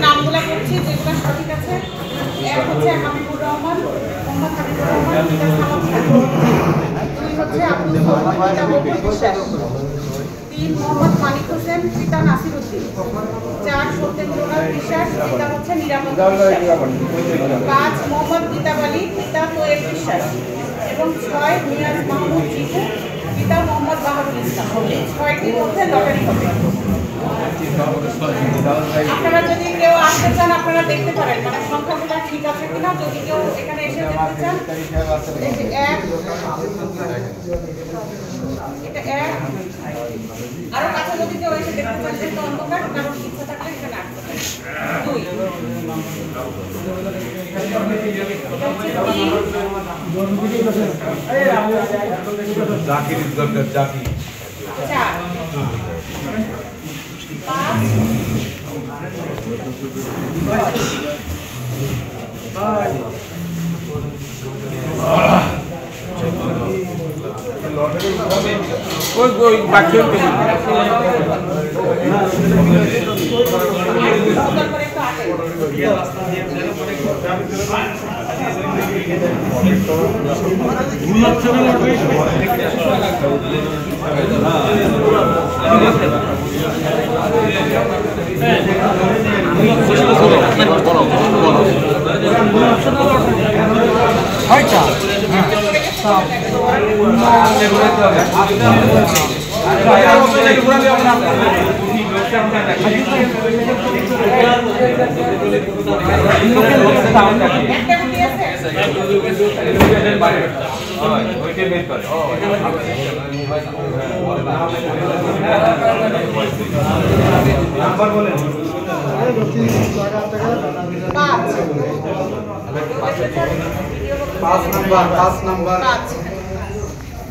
নামগুলো করছি যেগুলো সঠিক আছে। এক হচ্ছে হাবিবুর রহমান, মোহাম্মদ হাবিবুর রহমান, দুই হচ্ছে আব্দুল মোহাম্মদ পিতা বকুল বিশ্বাস, তিন মোহাম্মদ মানিক হোসেন পিতা নাসির উদ্দিন, চার সত্যেন্দ্রনাথ বিশ্বাস পিতা হচ্ছে নিরাপদ বিশ্বাস, পাঁচ মোহাম্মদ গীতাব আলী পিতা তোয়েব বিশ্বাস এবং ছয় মিয়াজ মাহমুদ জিকু পিতা মোহাম্মদ বাহারুল ইসলাম। এই ছয়টির মধ্যে লটারি হবে। আপনারা যদি কেউ আসতে চান আপনারা দেখতে পারেন মানে সংখ্যাগুলো ঠিক আছে কিনা। যদি কেউ এখানে এসে দেখতে চান, এই যে এক, এটা এক, আরো কাছে যদি কেউ এসে দেখতে চান সেটা অন্ধকার, কারণ ইচ্ছা থাকলে এখানে আসতে পারেন। দুই, চার, পাঁচ, ওই বাকি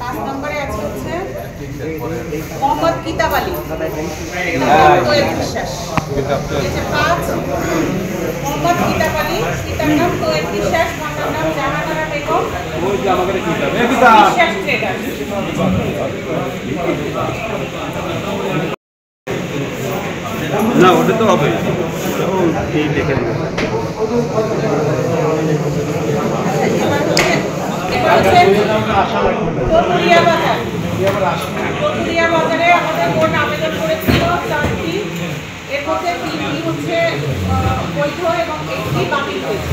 পাঁচ নম্বরে আছে হচ্ছে মোহাম্মদ গীতাব আলী তোয়েব বিশ্বাস। পাঁচ মোহাম্মদ গীতাব আলী, পিতার নাম তোয়েব বিশ্বাস, মাতার নাম জাহানারা বেগম বিশ্বাস ট্রেডার। না ওটা তো হবে বাজারে আমাদের বোর্ড আবেদন করেছিল 4টি, এর মধ্যে 3টি হচ্ছে বৈধ এবং 1টি বাতিল হয়েছে।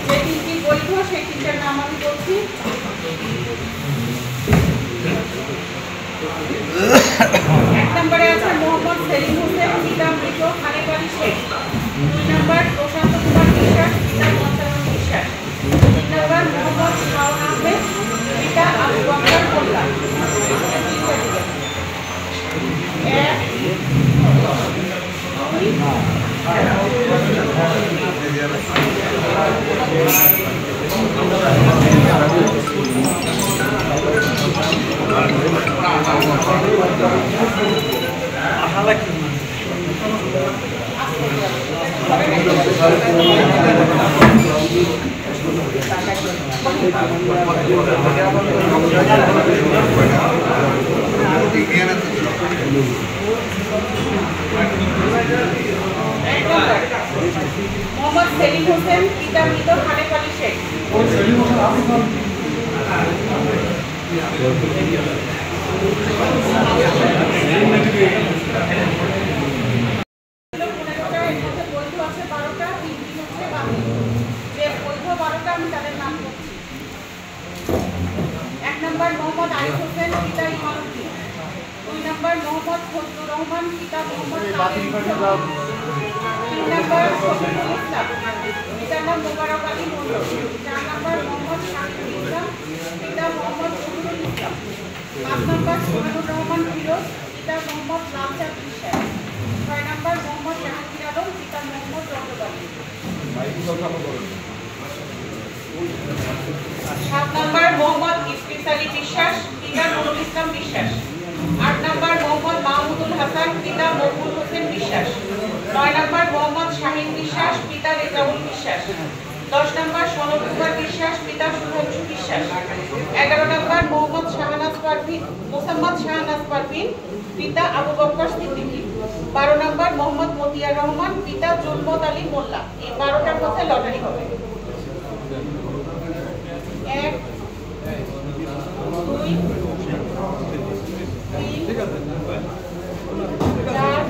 যে 3টি বৈধ সেই 3টার নাম আমি বলছি। এক নম্বরে আছে মোহাম্মদ সেলিম হোসেন পিতা মৃত খালেদ আলী শেখ, 2 নম্বর প্রশান্ত কুমার বিশ্বাস পিতা মঞ্চারণ বিশ্বাস, 3 নম্বর মোহাম্মদ শাওন আহমেদ পিতা আবু বকর মোল্লা। মোহাম্মদ সেলিম হোসেন পিতা মৃত খালেদ আলী শেখ, মোহাম্মদ আরিফ হোসেন পিতা ইমানুদ্দিন, 2 নম্বর মোহাম্মদ ফজলুর রহমান পিতা মোহাম্মদ, 3 নম্বর শফিকুল ইসলাম পিতার নাম মোবারক আলী মন্ডল, 4 নম্বর মোহাম্মদ শাহিদুল ইসলাম পিতা মোহাম্মদ শহীদুল ইসলাম, 5 নম্বর সোহানুর রহমান ফিরোজ পিতা মোহাম্মদ লালচাঁদ বিশ্বাস, 6 নম্বর মোহাম্মদ জাহাঙ্গীর আলম পিতা মোহাম্মদ রজব আলী, 7 নম্বর মোহাম্মদ ইসরিস আলী বিশ্বাস পিতা নুরুল ইসলাম বিশ্বাস, 8 নম্বর মোহাম্মদ মাহমুদুল হাসান পিতা মকবুল হোসেন বিশ্বাস, 9 নম্বর মোহাম্মদ শাহিন বিশ্বাস পিতা রেজাউল বিশ্বাস, 10 নম্বর সনদ কুমার বিশ্বাস পিতা শুভেচ্ছু বিশ্বাস, 11 নম্বর মোহাম্মদ শাহনাজ পারভিন পিতা আবু বকর সিদ্দিকী, 12 নম্বর মোহাম্মদ মতিয়ার রহমান, পিতা জুলমত আলী মোল্লা। এই 12টার মধ্যে লটারি হবে। 1 2 3 4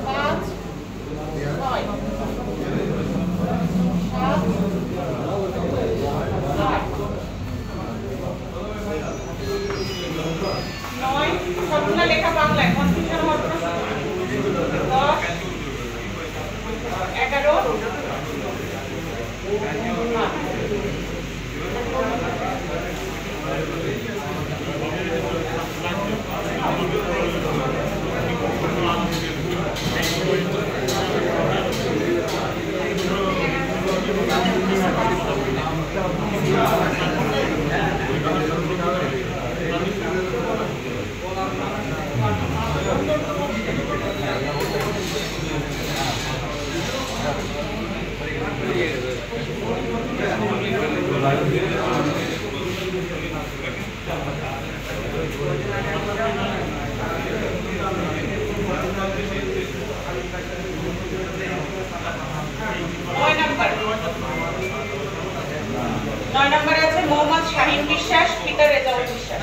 5 6 9 সবগুলো লেখা বাংলায়, কনফিউশন হওয়ার প্রশ্ন। 10 11 9 নম্বরে আছে মোহাম্মদ শাহিন বিশ্বাস, পিতা রেজাউল বিশ্বাস।